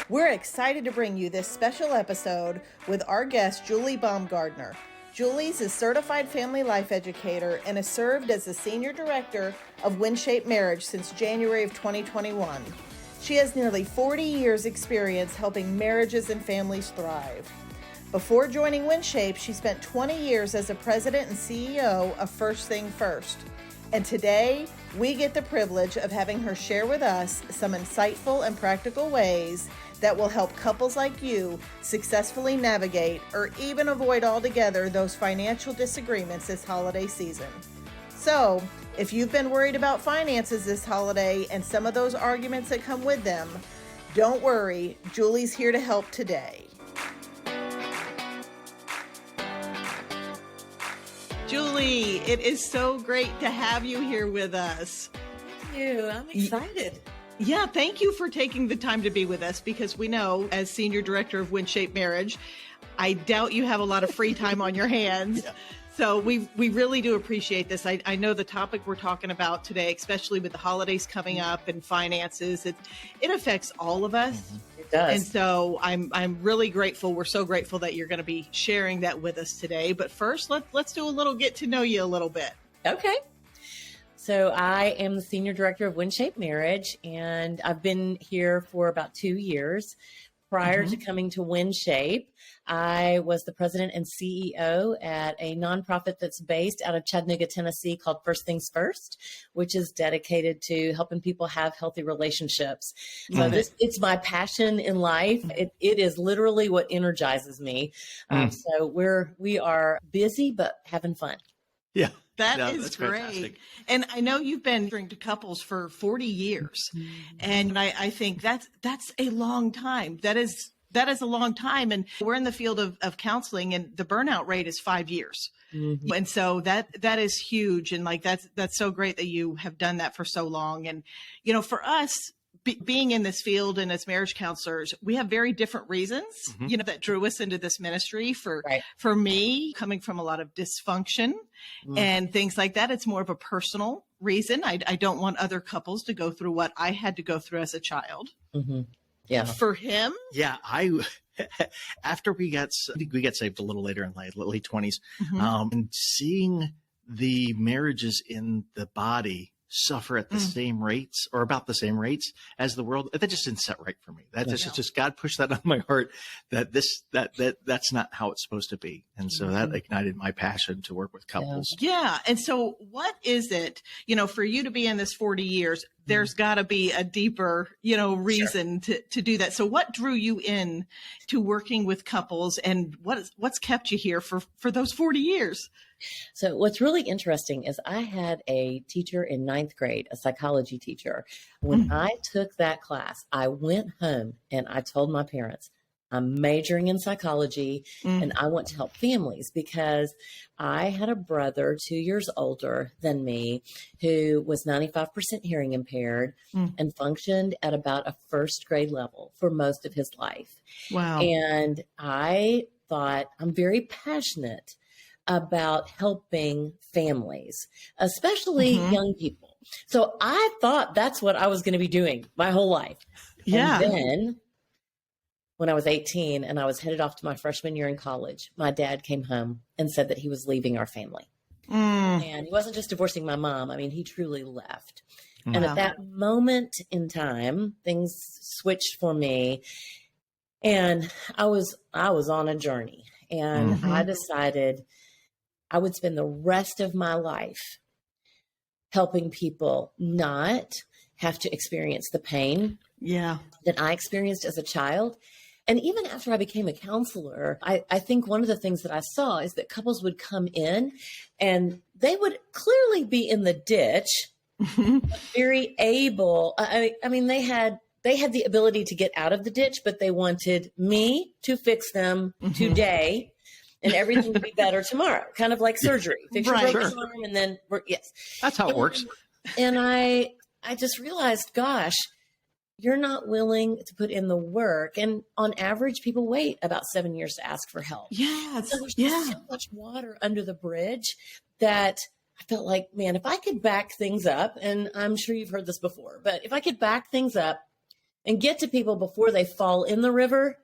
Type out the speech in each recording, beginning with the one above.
We're excited to bring you this special episode with our guest, Julie Baumgardener. Julie's a certified family life educator and has served as the senior director of Winshape Marriage since January of 2021. She has nearly 40 years experience helping marriages and families thrive. Before joining Winshape, she spent 20 years as a president and CEO of First Thing First. And today, we get the privilege of having her share with us some insightful and practical ways that will help couples like you successfully navigate or even avoid altogether those financial disagreements this holiday season. So, if you've been worried about finances this holiday and some of those arguments that come with them, don't worry, Julie's here to help today. Julie, it is so great to have you here with us. Thank you. I'm excited. Yeah, thank you for taking the time to be with us, because we know, as Senior Director of Winshape Marriage, I doubt you have a lot of free time on your hands. Yeah. So we really do appreciate this. I know the topic we're talking about today, especially with the holidays coming up and finances, it affects all of us. Mm-hmm. It does. And so I'm really grateful. We're so grateful that you're going to be sharing that with us today. But first, let's do a little get to know you a little bit. Okay. So I am the Senior Director of Winshape Marriage, and I've been here for about 2 years. Prior to coming to Winshape, I was the president and CEO at a nonprofit that's based out of Chattanooga, Tennessee, called First Things First, which is dedicated to helping people have healthy relationships. So it's my passion in life. It is literally what energizes me. So we are busy, but having fun. Yeah. That is great. Fantastic. And I know you've been mentoring to couples for 40 years. Mm-hmm. And I think that's a long time. That is a long time. And we're in the field of counseling, and the burnout rate is 5 years. Mm-hmm. And so that is huge. And like, that's so great that you have done that for so long. And, you know, for us, being in this field and as marriage counselors, we have very different reasons, you know, that drew us into this ministry. For me, coming from a lot of dysfunction and things like that, it's more of a personal reason. I don't want other couples to go through what I had to go through as a child. Mm-hmm. Yeah. For him. Yeah. After we got saved a little later in life, late 20s, and seeing the marriages in the body suffer at the same rates or about the same rates as the world, that just didn't set right for me. That just God pushed that on my heart, that that's not how it's supposed to be. And so that ignited my passion to work with couples. Yeah. And so what is it, you know, for you to be in this 40 years, there's got to be a deeper, you know, reason to do that. So what drew you in to working with couples, and what's kept you here for those 40 years? So what's really interesting is I had a teacher in 9th grade, a psychology teacher. When I took that class, I went home and I told my parents, I'm majoring in psychology and I want to help families, because I had a brother 2 years older than me who was 95% hearing impaired and functioned at about a first grade level for most of his life. Wow. And I thought, I'm very passionate about helping families, especially young people. So I thought that's what I was going to be doing my whole life. Yeah. And then when I was 18 and I was headed off to my freshman year in college, my dad came home and said that he was leaving our family. And he wasn't just divorcing my mom. I mean, he truly left. And at that moment in time, things switched for me. And I was on a journey, and I decided I would spend the rest of my life helping people not have to experience the pain that I experienced as a child. And even after I became a counselor, I think one of the things that I saw is that couples would come in and they would clearly be in the ditch, very able. I mean, they had the ability to get out of the ditch, but they wanted me to fix them today. And everything will be better tomorrow, kind of like surgery. Fix your broken arm and then, That's how it works. And I just realized, gosh, you're not willing to put in the work. And on average, people wait about 7 years to ask for help. Yeah. So there's just so much water under the bridge that I felt like, man, if I could back things up, and I'm sure you've heard this before, but if I could back things up and get to people before they fall in the river.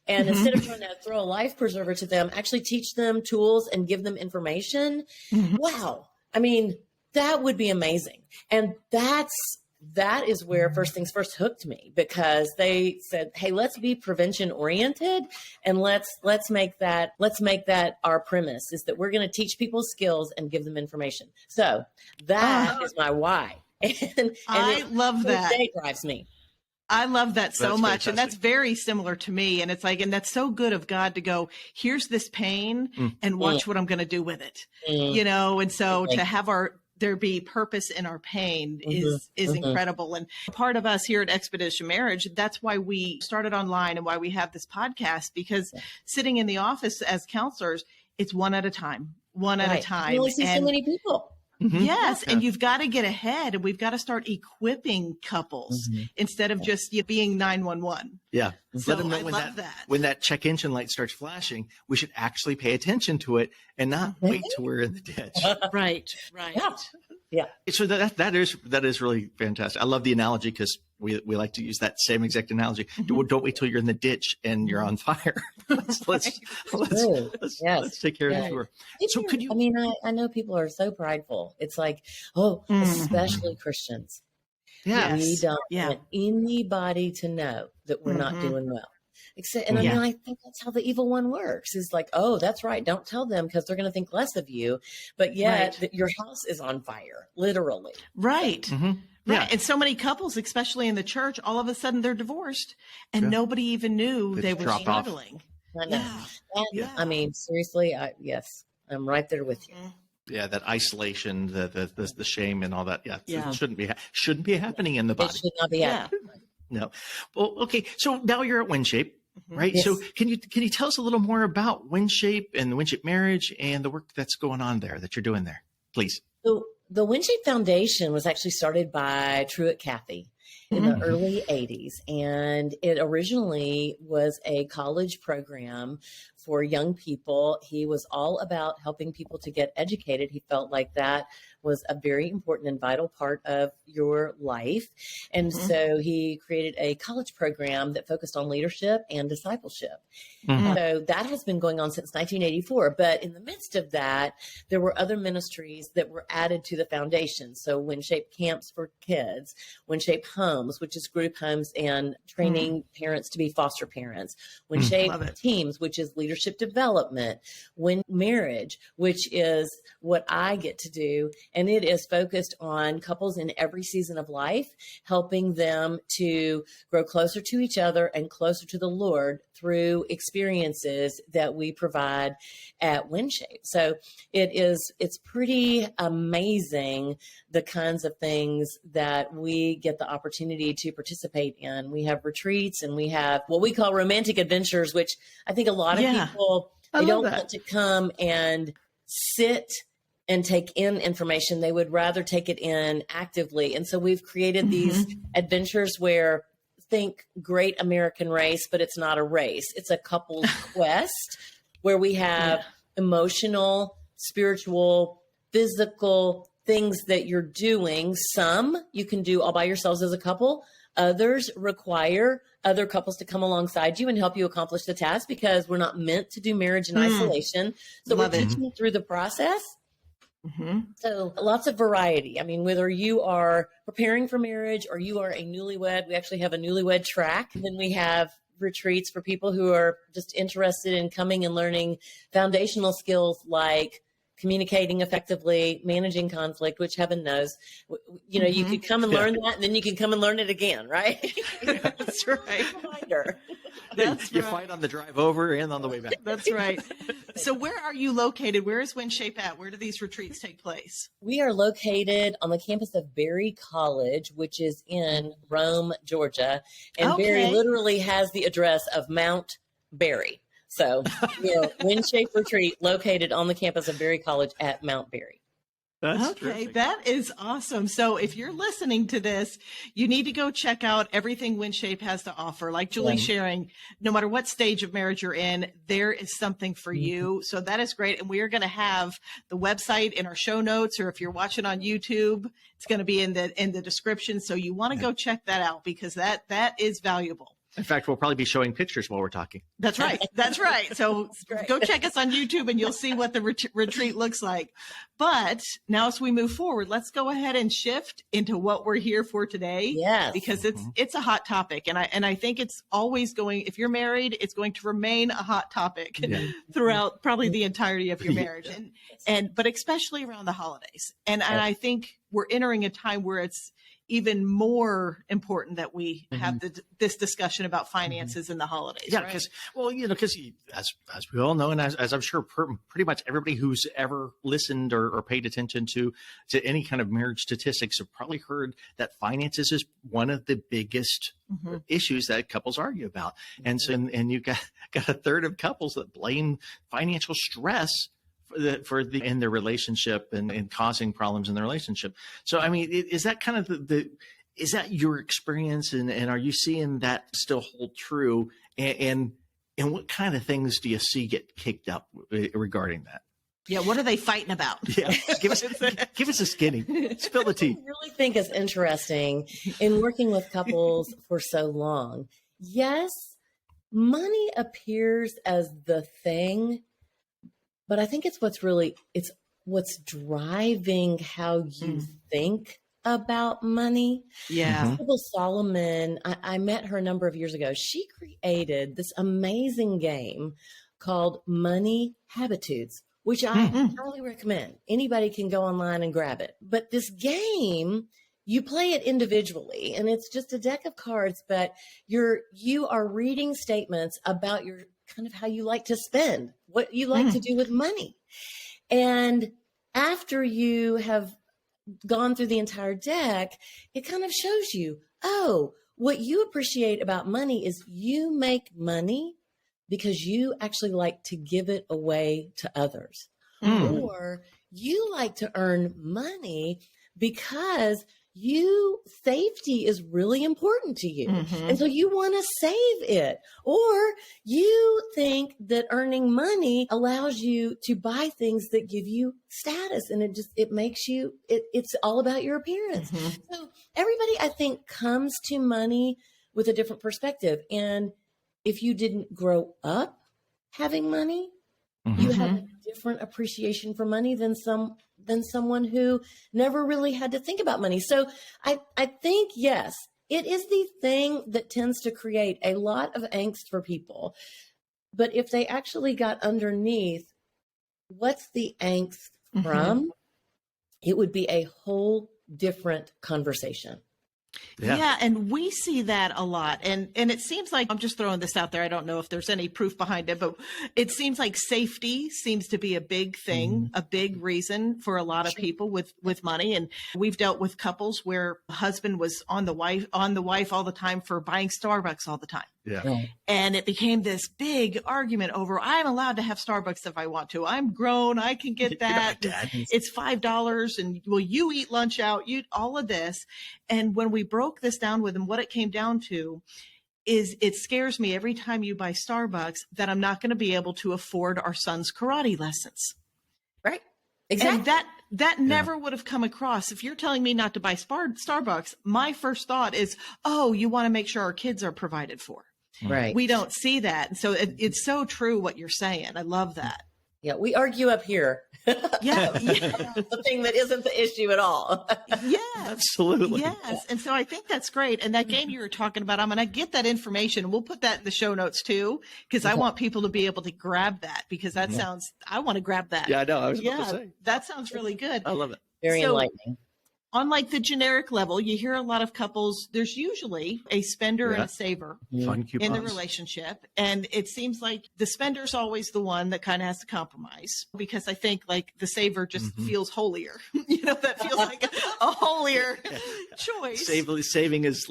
And instead of trying to throw a life preserver to them, actually teach them tools and give them information. Wow. I mean, that would be amazing. And that is where First Things First hooked me, because they said, hey, let's be prevention oriented, and let's make that our premise, is that we're going to teach people skills and give them information. So that is my why. And I love that. It drives me. I love that so That's much. fantastic. And that's very similar to me. And it's like, and that's so good of God to go, here's this pain and watch what I'm going to do with it, you know? And so to have there be purpose in our pain is incredible. And part of us here at Expedition Marriage, that's why we started online and why we have this podcast, because sitting in the office as counselors, it's one at a time. At a time. You only see so many people. Yes. And you've got to get ahead, and we've got to start equipping couples instead of just being 911. Yeah. So Let them know I when that check engine light starts flashing, we should actually pay attention to it and not wait till we're in the ditch. Right. Yeah. So that is really fantastic. I love the analogy, because we like to use that same exact analogy. Don't wait till you're in the ditch and you're on fire. let's take care of the tour. So could you? I mean, I know people are so prideful. It's like, especially Christians. Yes. We don't want anybody to know that we're not doing well. Except, and I mean, I think that's how the evil one works. Is like, oh, that's right. Don't tell them, because they're going to think less of you. But yet that your house is on fire, literally. Right. Right. And so many couples, especially in the church, all of a sudden they're divorced and nobody even knew they were struggling. I know. I mean, seriously, yes, I'm right there with you. Yeah, that isolation, the shame and all that. Yeah, it shouldn't be happening in the body. It should not be happening. No. Well, okay. So now you're at Winshape, right? Yes. So can you tell us a little more about Winshape and the Winshape marriage and the work that's going on there, that you're doing there, please? So the Winshape Foundation was actually started by Truett Cathy in the early 80s. And it originally was a college program for young people. He was all about helping people to get educated. He felt like that was a very important and vital part of your life. And so he created a college program that focused on leadership and discipleship. So that has been going on since 1984. But in the midst of that, there were other ministries that were added to the foundation. So Winshape Camps for Kids, Winshape Homes, which is group homes and training parents to be foster parents, Winshape Teams, which is leadership development, Win Marriage, which is what I get to do. And it is focused on couples in every season of life, helping them to grow closer to each other and closer to the Lord through experiences that we provide at Winshape. So it's pretty amazing the kinds of things that we get the opportunity to participate in. We have retreats and we have what we call romantic adventures, which I think a lot of people, they don't want to come and sit and take in information. They would rather take it in actively. And so we've created these adventures where, think Great American Race, but it's not a race. It's a couple's quest where we have emotional, spiritual, physical things that you're doing. Some you can do all by yourselves as a couple. Others require other couples to come alongside you and help you accomplish the task, because we're not meant to do marriage in isolation. So we're teaching through the process. So lots of variety. I mean, whether you are preparing for marriage or you are a newlywed, we actually have a newlywed track. And then we have retreats for people who are just interested in coming and learning foundational skills like communicating effectively, managing conflict, which heaven knows, you know, you could come and learn that, and then you can come and learn it again, right? That's right. You fight on the drive over and on the way back. That's right. So where are you located? Where is Winshape at? Where do these retreats take place? We are located on the campus of Berry College, which is in Rome, Georgia. And Berry literally has the address of Mount Berry. So, Winshape Retreat located on the campus of Berry College at Mount Berry. That's Okay, terrific. that is awesome. So if you're listening to this, you need to go check out everything Winshape has to offer. Like Julie Yeah. sharing, no matter what stage of marriage you're in, there is something for you. So that is great. And we are going to have the website in our show notes, or if you're watching on YouTube, it's going to be in the description. So you want to go check that out because that is valuable. In fact, we'll probably be showing pictures while we're talking. That's right. That's right. So great. go check us on YouTube and you'll see what the retreat looks like. But now as we move forward, let's go ahead and shift into what we're here for today. Yes. Because it's a hot topic. And I think it's always going, if you're married, it's going to remain a hot topic throughout probably the entirety of your marriage. But especially around the holidays. And I think we're entering a time where it's even more important that we have this discussion about finances in the holidays. Yeah, right? because as we all know, and as I'm sure pretty much everybody who's ever listened or paid attention to any kind of marriage statistics have probably heard that finances is one of the biggest issues that couples argue about. And so, and you've got a third of couples that blame financial stress in their relationship and causing problems in the relationship. So, I mean, is that kind of is that your experience, and are you seeing that still hold true? And what kind of things do you see get kicked up regarding that? Yeah, what are they fighting about? Yeah, give us a skinny, spill the tea. I really think it's interesting in working with couples for so long. Yes, money appears as the thing, but I think it's what's driving how you think about money. Yeah. Sybil Solomon, I met her a number of years ago. She created this amazing game called Money Habitudes, which I highly recommend. Anybody can go online and grab it. But this game, you play it individually, and it's just a deck of cards, but you are reading statements about your kind of how you like to spend, what you like to do with money. And after you have gone through the entire deck, it kind of shows you, oh, what you appreciate about money is you make money because you actually like to give it away to others. Or you like to earn money because safety is really important to you. And so you want to save it. Or you think that earning money allows you to buy things that give you status, and it makes you, it's all about your appearance. So everybody, I think, comes to money with a different perspective. And if you didn't grow up having money, you have a different appreciation for money than someone who never really had to think about money. So I think, yes, it is the thing that tends to create a lot of angst for people. But if they actually got underneath what's the angst from, it would be a whole different conversation. Yeah, and we see that a lot. And it seems like, I'm just throwing this out there, I don't know if there's any proof behind it, but it seems like safety seems to be a big thing, a big reason for a lot of people with money. And we've dealt with couples where the husband was on the wife all the time for buying Starbucks all the time. Yeah. And it became this big argument over, I'm allowed to have Starbucks if I want to. I'm grown. I can get that. It's $5. And will you eat lunch out? All of this. And when we broke this down with him, what it came down to is it scares me every time you buy Starbucks that I'm not going to be able to afford our son's karate lessons. Right. Exactly. And that never would have come across. If you're telling me not to buy Starbucks, my first thought is, oh, you want to make sure our kids are provided for. Right. We don't see that. So it's so true what you're saying. I love that. Yeah, we argue up here. Yeah. The thing that isn't the issue at all. Yes. Absolutely. Yes. And so I think that's great. And that game you were talking about, I'm going to get that information. We'll put that in the show notes too, because I want people to be able to grab that, because that sounds, I want to grab that. Yeah, I know. I was about to say. That sounds really good. I love it. Very enlightening. On like the generic level, you hear a lot of couples, there's usually a spender and a saver Fun coupons in the relationship. And it seems like the spender's always the one that kind of has to compromise, because I think like the saver just feels holier. That feels like a holier choice. Saving is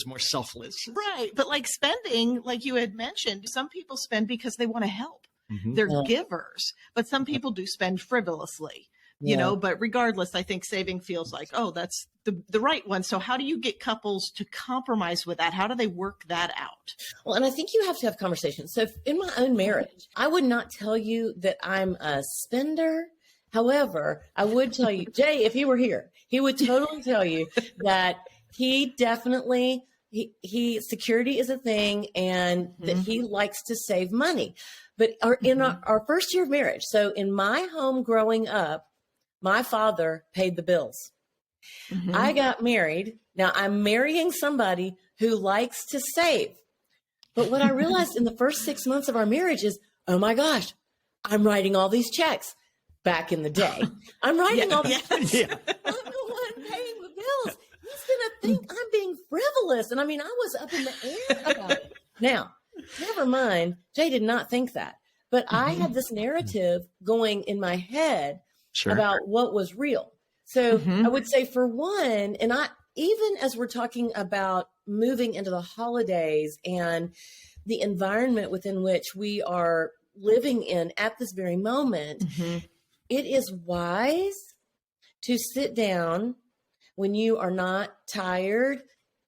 more selfless. Right. But like spending, like you had mentioned, some people spend because they want to help. They're givers, but some people do spend frivolously. you know, but regardless, I think saving feels like, oh, that's the right one. So how do you get couples to compromise with that? How do they work that out? Well, and I think you have to have conversations. So in my own marriage, I would not tell you that I'm a spender. However, I would tell you, Jay, if he were here, he would totally tell you that he definitely, he security is a thing and that he likes to save money. But in our first year of marriage, so in my home growing up, my father paid the bills. I got married. Now I'm marrying somebody who likes to save. But what I realized in the first 6 months of our marriage is, oh my gosh, I'm writing all these checks. Back in the day, I'm writing all these checks. I'm the one paying the bills. He's going to think I'm being frivolous. And I mean, I was up in the air about it. Now, never mind. Jay did not think that. But I had this narrative going in my head about what was real. So I would say for one, and even as we're talking about moving into the holidays and the environment within which we are living in at this very moment, it is wise to sit down when you are not tired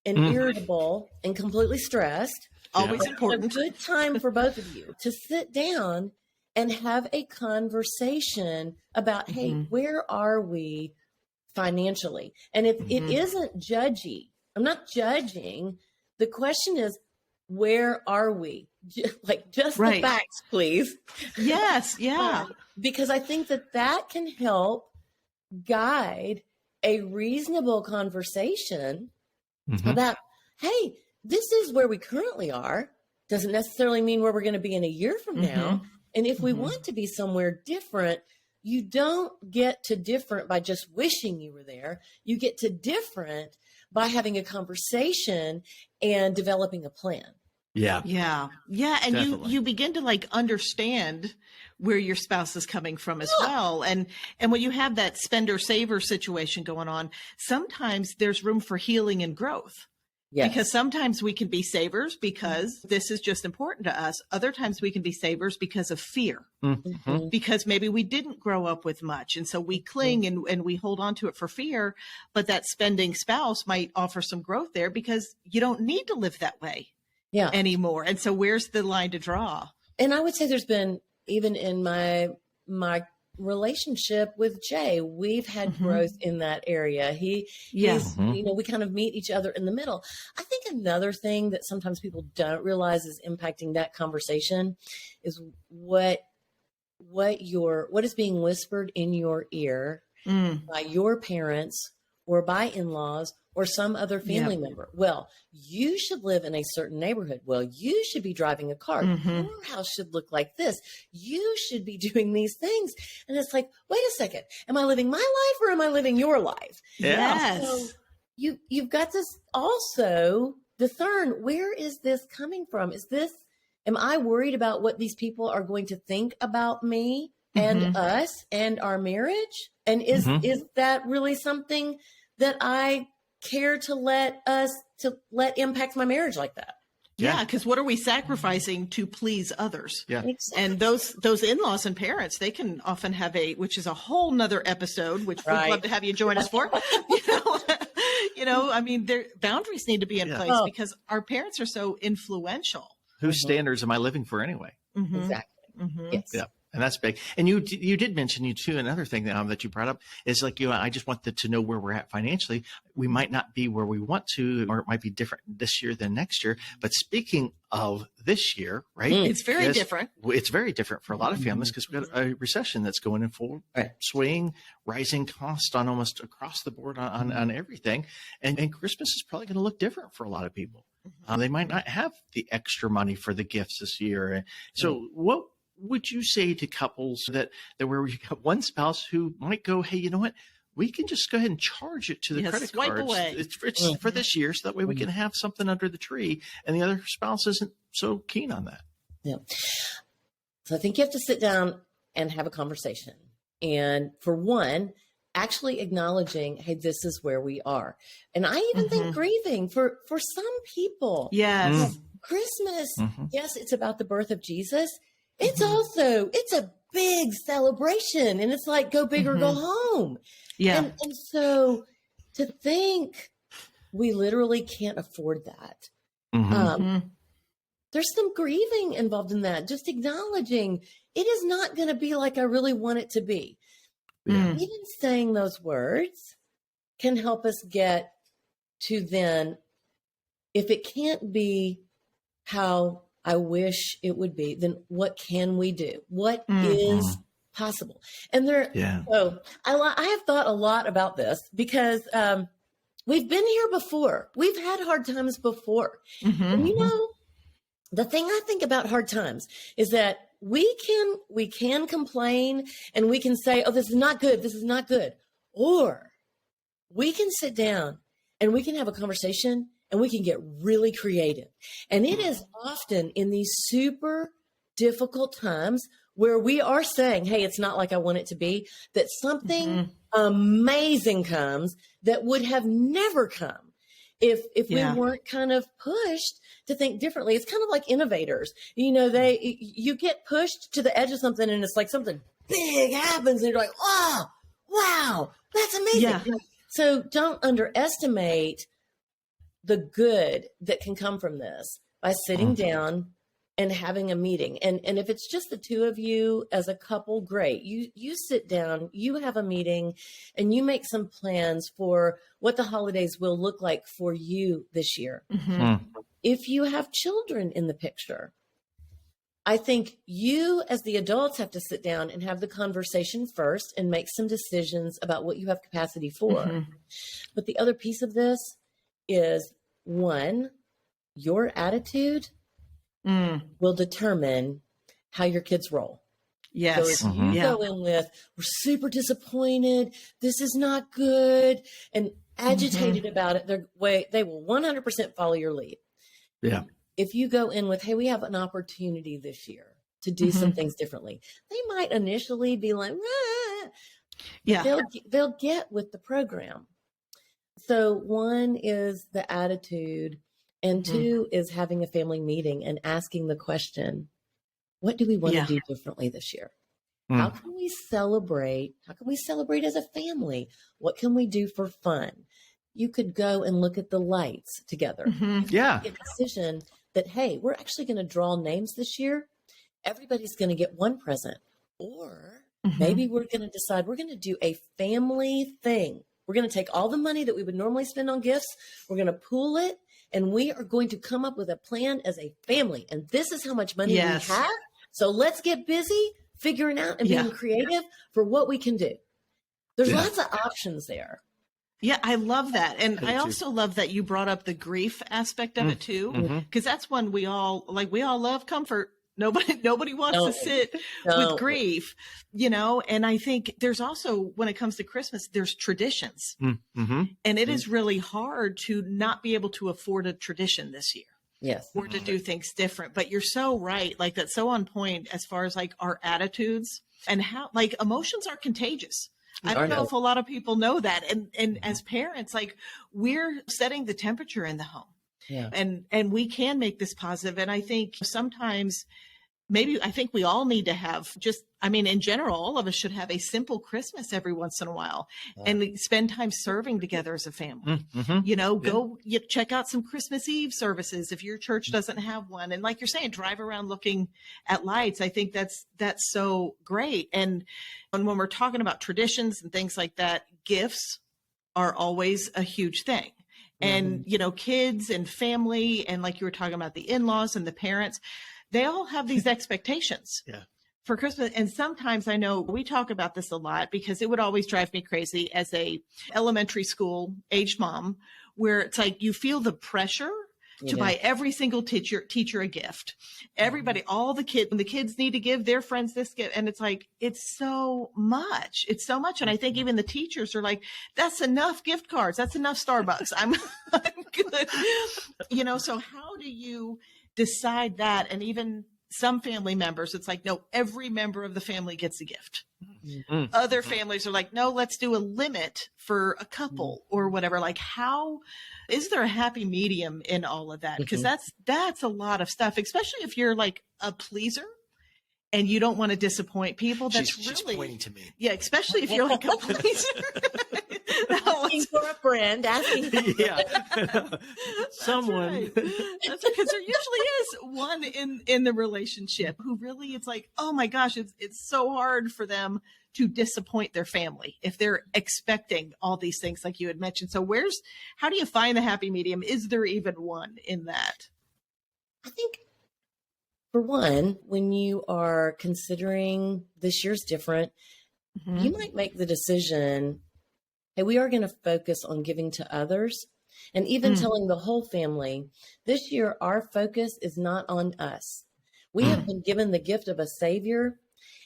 and irritable and completely stressed. Always important. It's a good time for both of you to sit down and have a conversation about, hey, where are we financially? And it isn't judgy. I'm not judging. The question is, where are we? Like just the facts, please. Yes. Yeah. Because I think that can help guide a reasonable conversation about, hey, this is where we currently are. Doesn't necessarily mean where we're going to be in a year from now. And if we want to be somewhere different, you don't get to different by just wishing you were there. You get to different by having a conversation and developing a plan. Yeah. And you begin to like understand where your spouse is coming from as well. And when you have that spender saver situation going on, sometimes there's room for healing and growth. Yes. Because sometimes we can be savers because this is just important to us. Other times we can be savers because of fear, because maybe we didn't grow up with much. And so we cling and we hold on to it for fear. But that spending spouse might offer some growth there because you don't need to live that way anymore. And so where's the line to draw? And I would say there's been, even in my relationship with Jay, we've had growth in that area. He's, we kind of meet each other in the middle. I think another thing that sometimes people don't realize is impacting that conversation is what is being whispered in your ear by your parents or by in-laws or some other family member. Well, you should live in a certain neighborhood. Well, you should be driving a car. Your house should look like this. You should be doing these things. And it's like, wait a second. Am I living my life or am I living your life? Yes. So you've got to also discern, where is this coming from? Am I worried about what these people are going to think about me and us and our marriage? And is that really something that I care to let impact my marriage like that? Yeah, because what are we sacrificing to please others? Yeah. Exactly. And those in-laws and parents, they can often have which is a whole nother episode, which we'd love to have you join us for. I mean, their boundaries need to be in place because our parents are so influential. Whose standards am I living for anyway? Exactly. Yes. Yeah. And that's big. And you did mention another thing that you brought up is like, I just want to know where we're at financially. We might not be where we want to, or it might be different this year than next year. But speaking of this year, right? It's very different. It's very different for a lot of families because we've got a recession that's going in full swing, rising cost on almost across the board on everything. And Christmas is probably going to look different for a lot of people. They might not have the extra money for the gifts this year. So what would you say to couples that where you got one spouse who might go, hey, you know what? We can just go ahead and charge it to the credit swipe cards. Away. It's for this year, so that way we can have something under the tree, and the other spouse isn't so keen on that. Yeah. So I think you have to sit down and have a conversation. And for one, actually acknowledging, hey, this is where we are. And I even think grieving for some people. Yes. Christmas, yes, it's about the birth of Jesus. It's also, it's a big celebration. And it's like, go big or go home. Yeah. And so to think we literally can't afford that. There's some grieving involved in that. Just acknowledging it is not going to be like I really want it to be. Even saying those words can help us get to then, if it can't be how I wish it would be, then what can we do? What is possible? And so I have thought a lot about this because we've been here before. We've had hard times before. And you know, the thing I think about hard times is that we can complain and we can say, oh, this is not good. This is not good. Or we can sit down and we can have a conversation and we can get really creative. And it is often in these super difficult times where we are saying, hey, it's not like I want it to be, that something amazing comes that would have never come if we weren't kind of pushed to think differently. It's kind of like innovators. You know, you get pushed to the edge of something and it's like something big happens and you're like, oh, wow, that's amazing. Yeah. So don't underestimate the good that can come from this by sitting down and having a meeting. And if it's just the two of you as a couple, great. You sit down, you have a meeting, and you make some plans for what the holidays will look like for you this year. If you have children in the picture, I think you as the adults have to sit down and have the conversation first and make some decisions about what you have capacity for. But the other piece of this is, one, your attitude will determine how your kids roll. Yes. So if you go in with, we're super disappointed, this is not good, and agitated about it, they will 100% follow your lead. Yeah. If you go in with, hey, we have an opportunity this year to do some things differently, they might initially be like, they'll get with the program. So one is the attitude, and two is having a family meeting and asking the question, what do we want to do differently this year? How can we celebrate? How can we celebrate as a family? What can we do for fun? You could go and look at the lights together. Yeah. Make a decision that, hey, we're actually going to draw names this year. Everybody's going to get one present. Or maybe we're going to decide we're going to do a family thing. We're going to take all the money that we would normally spend on gifts. We're going to pool it. And we are going to come up with a plan as a family. And this is how much money we have. So let's get busy figuring out and being creative for what we can do. There's lots of options there. Yeah, I love that. And I also love that you brought up the grief aspect of it too, because that's one we all love comfort. Nobody wants to sit with grief, you know? And I think there's also, when it comes to Christmas, there's traditions. And it is really hard to not be able to afford a tradition this year. Yes. Or to do things different. But you're so right. Like, that's so on point as far as like our attitudes and how, like, emotions are contagious. I don't know if a lot of people know that. And as parents, like, we're setting the temperature in the home. Yeah. And we can make this positive. And I think sometimes I think we all need to have in general, all of us should have a simple Christmas every once in a while and spend time serving together as a family. You know, go check out some Christmas Eve services if your church doesn't have one. And like you're saying, drive around looking at lights. I think that's so great. And when we're talking about traditions and things like that, gifts are always a huge thing. And, you know, kids and family, and like you were talking about the in-laws and the parents, they all have these expectations for Christmas. And sometimes, I know we talk about this a lot because it would always drive me crazy as a elementary school aged mom, where it's like you feel the pressure to buy every single teacher a gift. Everybody, all the kids, when the kids need to give their friends this gift. And it's like, it's so much. It's so much. And I think even the teachers are like, that's enough gift cards. That's enough Starbucks. I'm good. You know, so how do you decide that? And even some family members, it's like, no, every member of the family gets a gift. Other families are like, no, let's do a limit for a couple or whatever. Like, how is there a happy medium in all of that? Because that's a lot of stuff, especially if you're like a pleaser and you don't want to disappoint people. That's She's really pointing to me. Yeah, especially if you're like a pleaser. Asking for a friend, asking. Yeah. Someone. That's right. That's because there usually is one in the relationship who really, it's like, oh my gosh, it's so hard for them to disappoint their family if they're expecting all these things like you had mentioned. So how do you find the happy medium? Is there even one in that? I think, for one, when you are considering this year's different, you might make the decision, hey, we are going to focus on giving to others, and even telling the whole family, this year our focus is not on us. We have been given the gift of a Savior,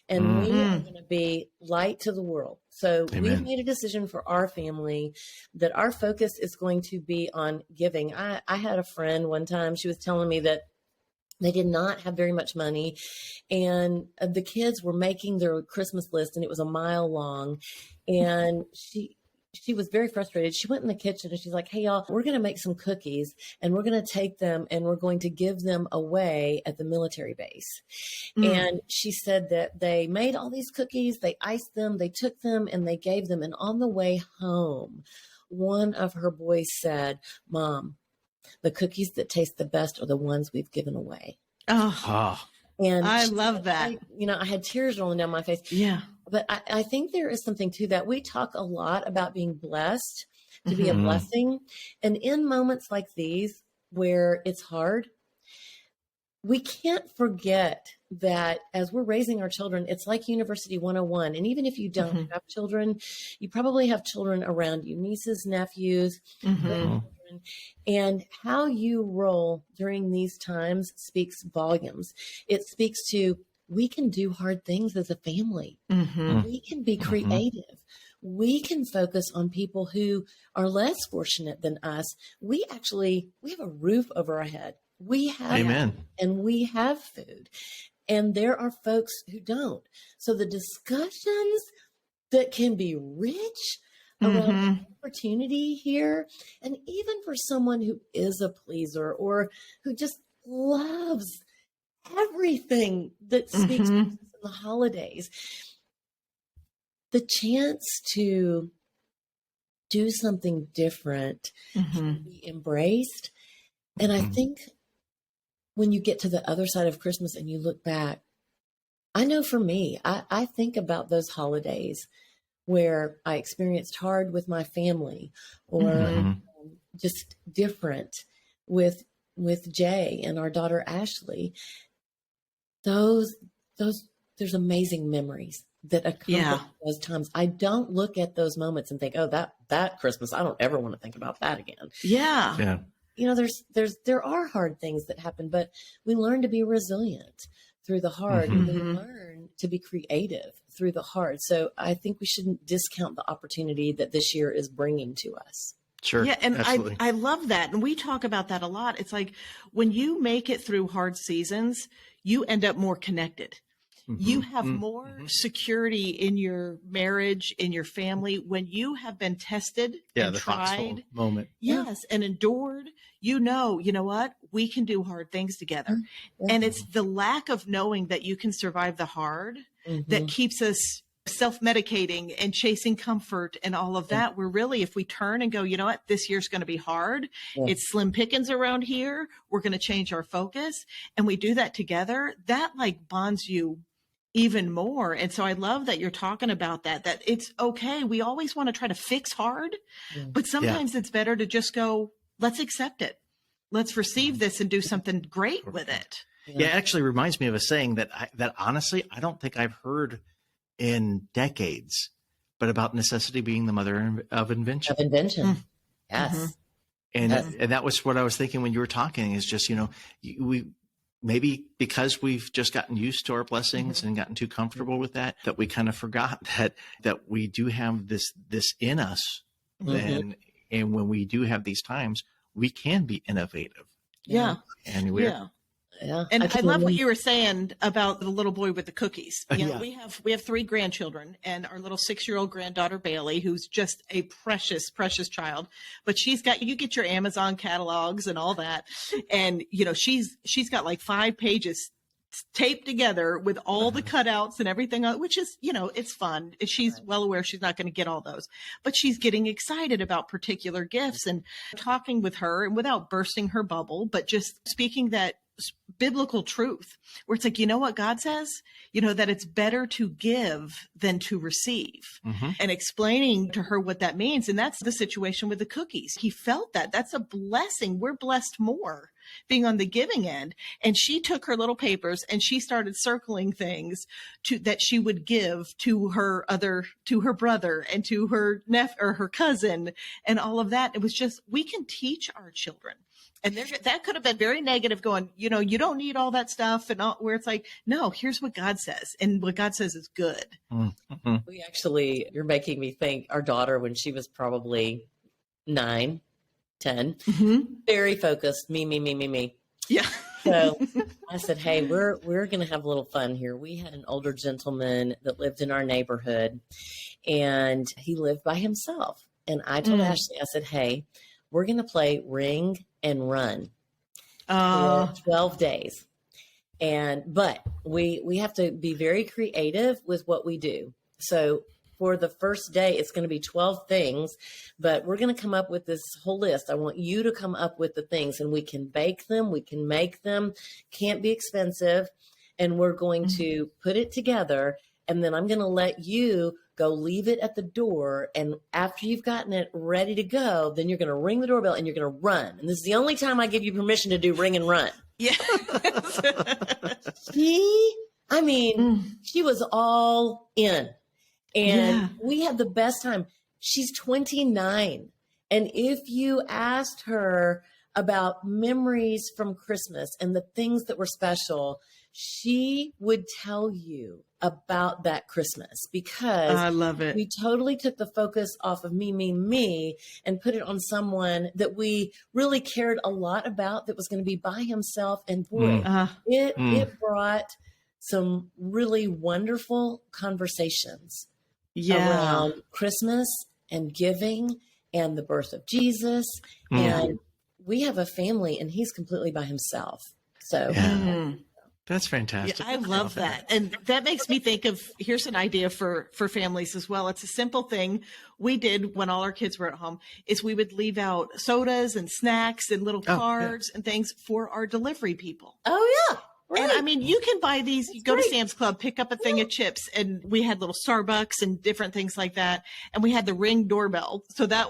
and we are going to be light to the world. So we've made a decision for our family that our focus is going to be on giving. I had a friend one time, she was telling me that they did not have very much money, and the kids were making their Christmas list, and it was a mile long, and she was very frustrated. She went in the kitchen and she's like, hey, y'all, we're going to make some cookies, and we're going to take them and we're going to give them away at the military base. And she said that they made all these cookies, they iced them, they took them and they gave them. And on the way home, one of her boys said, Mom, the cookies that taste the best are the ones we've given away. Oh, and I love that. I had tears rolling down my face. Yeah. But I think there is something to that. We talk a lot about being blessed, to be a blessing. And in moments like these, where it's hard, we can't forget that as we're raising our children, it's like University 101. And even if you don't have children, you probably have children around you, nieces, nephews, grandchildren. And how you roll during these times speaks volumes. It speaks to, we can do hard things as a family. We can be creative. We can focus on people who are less fortunate than us. We have a roof over our head. We have, and we have food. And there are folks who don't. So the discussions that can be rich around opportunity here, and even for someone who is a pleaser or who just loves everything that speaks in the holidays, the chance to do something different can be embraced. And I think when you get to the other side of Christmas and you look back, I know for me, I think about those holidays where I experienced hard with my family, or just different with Jay and our daughter Ashley. There's amazing memories that occur those times. I don't look at those moments and think, oh, that Christmas, I don't ever want to think about that again. Yeah. There are hard things that happen, but we learn to be resilient through the hard, and we learn to be creative through the hard. So I think we shouldn't discount the opportunity that this year is bringing to us. Sure. Yeah. And absolutely. I love that. And we talk about that a lot. It's like when you make it through hard seasons, you end up more connected. You have more security in your marriage, in your family, when you have been tested and the tried. Moment. Yes. And endured, you know what? We can do hard things together. And it's the lack of knowing that you can survive the hard that keeps us self-medicating and chasing comfort and all of that. We're really, if we turn and go, you know what, this year's going to be hard. It's slim pickings around here. We're going to change our focus. And we do that together. That like bonds you even more. And so I love that you're talking about that it's okay. We always want to try to fix hard, but sometimes it's better to just go, let's accept it. Let's receive this and do something great with it. Yeah, it actually reminds me of a saying that honestly, I don't think I've heard in decades, but about necessity being the mother of invention. Yes. And that was what I was thinking when you were talking, is just, we maybe because we've just gotten used to our blessings and gotten too comfortable with that we kind of forgot that we do have this in us. And when we do have these times, we can be innovative. Yeah. And we're, And I love what you were saying about the little boy with the cookies. We have 3 grandchildren, and our little 6-year-old granddaughter Bailey, who's just a precious, precious child. But you get your Amazon catalogs and all that, and she's got like 5 pages taped together with all the cutouts and everything, which is, it's fun. She's well aware she's not going to get all those, but she's getting excited about particular gifts and talking with her, and without bursting her bubble, but just speaking that biblical truth where it's like, you know what God says, that it's better to give than to receive, and explaining to her what that means. And that's the situation with the cookies. He felt that that's a blessing. We're blessed more being on the giving end. And she took her little papers and she started circling things that she would give to her brother and to her nephew or her cousin and all of that. It was just, we can teach our children. And that could have been very negative going, you don't need all that stuff, and all, where it's like, no, here's what God says. And what God says is good. Mm-hmm. You're making me think our daughter, when she was probably 9, 10, very focused, me. Yeah. So I said, hey, we're going to have a little fun here. We had an older gentleman that lived in our neighborhood, and he lived by himself. And I told Ashley, I said, hey, we're going to play Ring and Run for 12 days. But we have to be very creative with what we do. So for the first day, it's going to be 12 things, but we're going to come up with this whole list. I want you to come up with the things, and we can bake them. We can make them. Can't be expensive. And we're going to put it together. And then I'm going to let you go leave it at the door. And after you've gotten it ready to go, then you're going to ring the doorbell and you're going to run. And this is the only time I give you permission to do Ring and Run. Yeah. She was all in. And we had the best time. She's 29. And if you asked her about memories from Christmas and the things that were special, she would tell you about that Christmas, because I love it. We totally took the focus off of me and put it on someone that we really cared a lot about, that was going to be by himself. And boy, it brought some really wonderful conversations around Christmas and giving and the birth of Jesus. And we have a family, and he's completely by himself. So that's fantastic. Yeah, I love that. And that makes me think of, here's an idea for families as well. It's a simple thing we did when all our kids were at home, is we would leave out sodas and snacks and little cards and things for our delivery people. Oh, yeah. Right. And you can buy these, you go to Sam's Club, pick up a thing of chips, and we had little Starbucks and different things like that. And we had the Ring doorbell. So that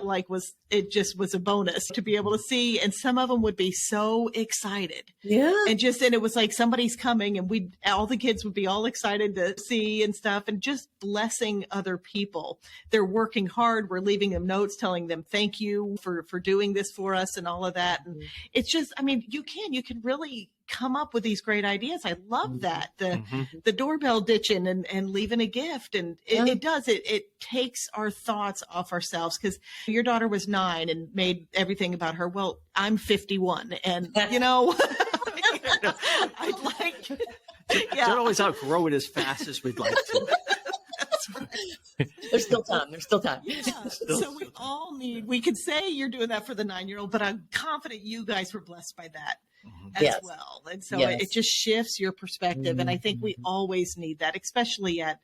it just was a bonus to be able to see. And some of them would be so excited. Yeah. And it was like somebody's coming, and all the kids would be all excited to see and stuff, and just blessing other people. They're working hard. We're leaving them notes telling them thank you for doing this for us and all of that. And it's just, you can really come up with these great ideas. I love that. The doorbell ditching and leaving a gift. And it takes our thoughts off ourselves, because your daughter was 9 and made everything about her. Well, I'm 51, and I'd like, don't always outgrow it as fast as we'd like to. There's still time. Yeah. So we could say you're doing that for the 9-year-old, but I'm confident you guys were blessed by that as well. And so it just shifts your perspective. And I think we always need that, especially at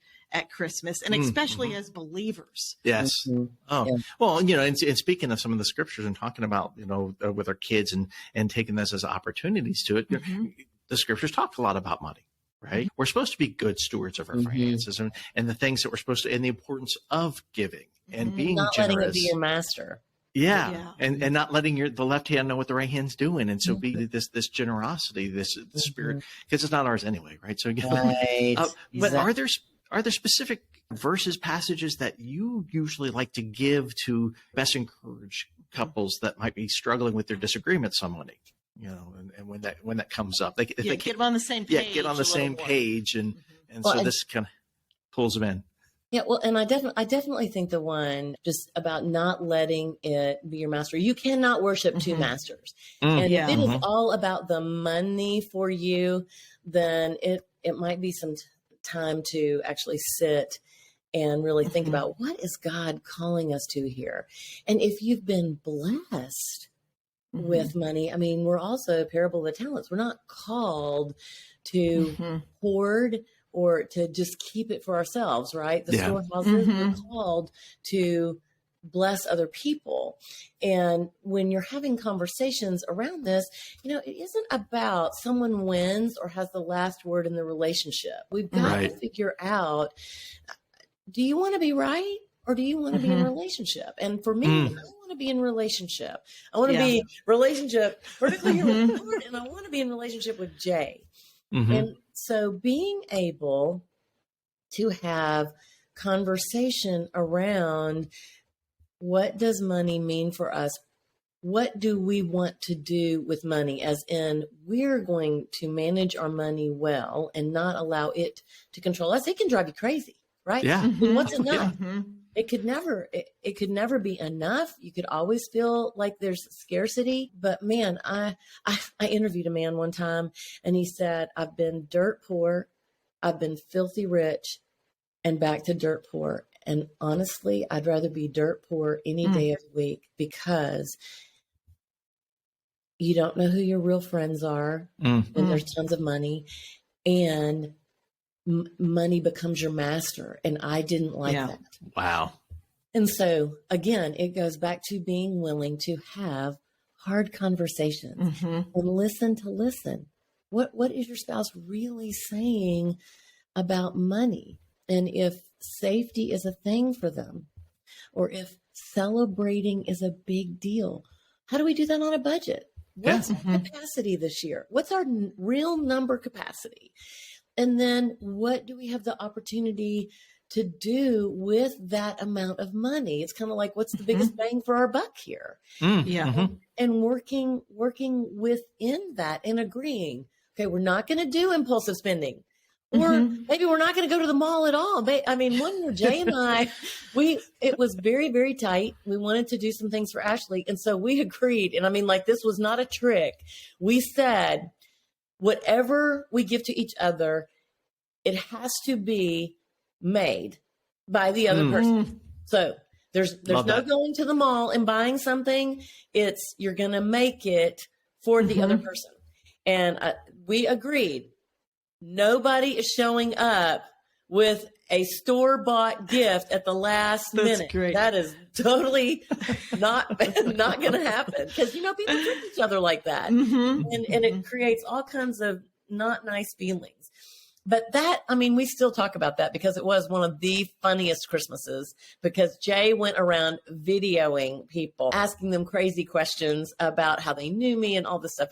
Christmas, and especially as believers. Yes. Well, and speaking of some of the scriptures and talking about, with our kids and taking this as opportunities to it, the scriptures talk a lot about money. Right. We're supposed to be good stewards of our finances and the things that we're supposed to, and the importance of giving and being not generous. Letting it be your master. Yeah. And not letting the left hand know what the right hand's doing. And so be this generosity, this spirit, because it's not ours anyway. Right. So, but are there specific verses, passages that you usually like to give to best encourage couples that might be struggling with their disagreements on money? And when that comes up, they get them on the same page. Yeah, get on the same page, and so this kind of pulls them in. Yeah, well, and I definitely think the one just about not letting it be your master. You cannot worship two masters, and if it is all about the money for you, then it might be some time to actually sit and really think about, what is God calling us to here, and if you've been blessed with money. I mean, we're also parable of the talents. We're not called to hoard or to just keep it for ourselves, right? The storehouses, we're called to bless other people. And when you're having conversations around this, it isn't about someone wins or has the last word in the relationship. We've got to figure out, do you want to be right? Or do you want to be in a relationship? And for me, I want to be in relationship. I want to be relationship, vertically here with the Lord, and I want to be in relationship with Jay. And so being able to have conversation around, what does money mean for us? What do we want to do with money? As in, we're going to manage our money well and not allow it to control us. It can drive you crazy, right? Yeah. What's enough? It could never be enough. You could always feel like there's scarcity. But man, I interviewed a man one time, and he said, I've been dirt poor, I've been filthy rich, and back to dirt poor. And honestly, I'd rather be dirt poor any day of the week, because you don't know who your real friends are when there's tons of money, and money becomes your master. And I didn't like that. Wow. And so again, it goes back to being willing to have hard conversations and listen. What is your spouse really saying about money? And if safety is a thing for them, or if celebrating is a big deal, how do we do that on a budget? What's our capacity this year? What's our real number capacity? And then what do we have the opportunity to do with that amount of money? It's kind of like, what's the biggest bang for our buck here? And working within that and agreeing, okay, we're not going to do impulsive spending. Or maybe we're not going to go to the mall at all. I mean, one year, Jay and I, it was very, very tight. We wanted to do some things for Ashley. And so we agreed. And I mean, like, this was not a trick. We said, whatever we give to each other, it has to be made by the other person. So there's no going to the mall and buying something. It's, you're going to make it for the other person. And we agreed. Nobody is showing up with a store-bought gift at the last minute. Great. That is totally not going to happen, because people treat each other like that, and it creates all kinds of not nice feelings. But that, I mean, we still talk about that, because it was one of the funniest Christmases, because Jay went around videoing people, asking them crazy questions about how they knew me and all this stuff.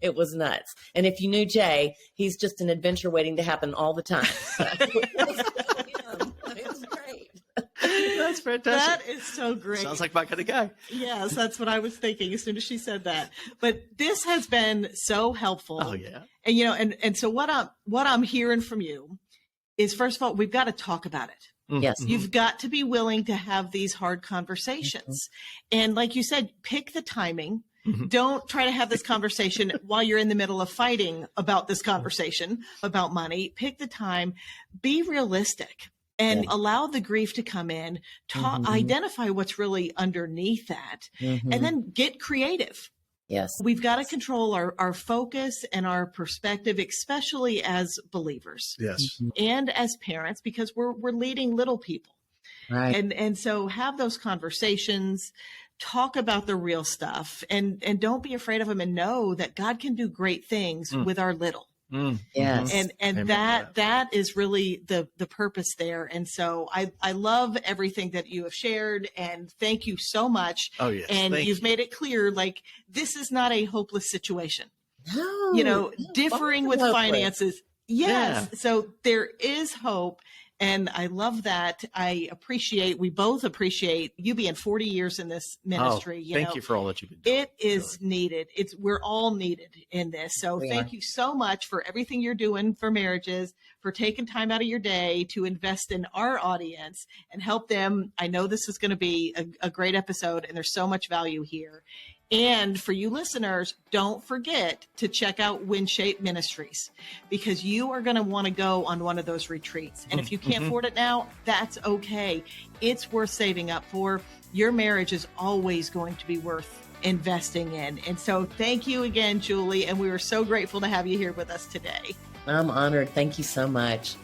It was nuts. And if you knew Jay, he's just an adventure waiting to happen all the time. So, it was great. That's fantastic. That is so great. Sounds like my kind of guy. Yes, that's what I was thinking as soon as she said that. But this has been so helpful. Oh yeah. And and so what I'm hearing from you is, first of all, we've got to talk about it. Yes. You've got to be willing to have these hard conversations. And like you said, pick the timing. Don't try to have this conversation while you're in the middle of fighting about this conversation about money. Pick the time, be realistic, and allow the grief to come in, identify what's really underneath that, and then get creative. Yes. We've got to control our focus and our perspective, especially as believers. Yes. And as parents, because we're leading little people. Right. And so have those conversations, talk about the real stuff, and don't be afraid of them, and know that God can do great things with our little. Yes. And that is really the purpose there. And so I love everything that you have shared, and thank you so much. Oh yes. And you've made it clear, like, this is not a hopeless situation. No, differing with finances. Yes. Yeah. So there is hope. And I love that. We both appreciate you being 40 years in this ministry. Thank you for all that you've been doing. It is needed. We're all needed in this. So thank you so much for everything you're doing for marriages, for taking time out of your day to invest in our audience and help them. I know this is going to be a great episode, and there's so much value here. And for you listeners, don't forget to check out Winshape Ministries, because you are going to want to go on one of those retreats. And if you can't afford it now, that's okay. It's worth saving up for. Your marriage is always going to be worth investing in. And so thank you again, Julie. And we were so grateful to have you here with us today. I'm honored. Thank you so much.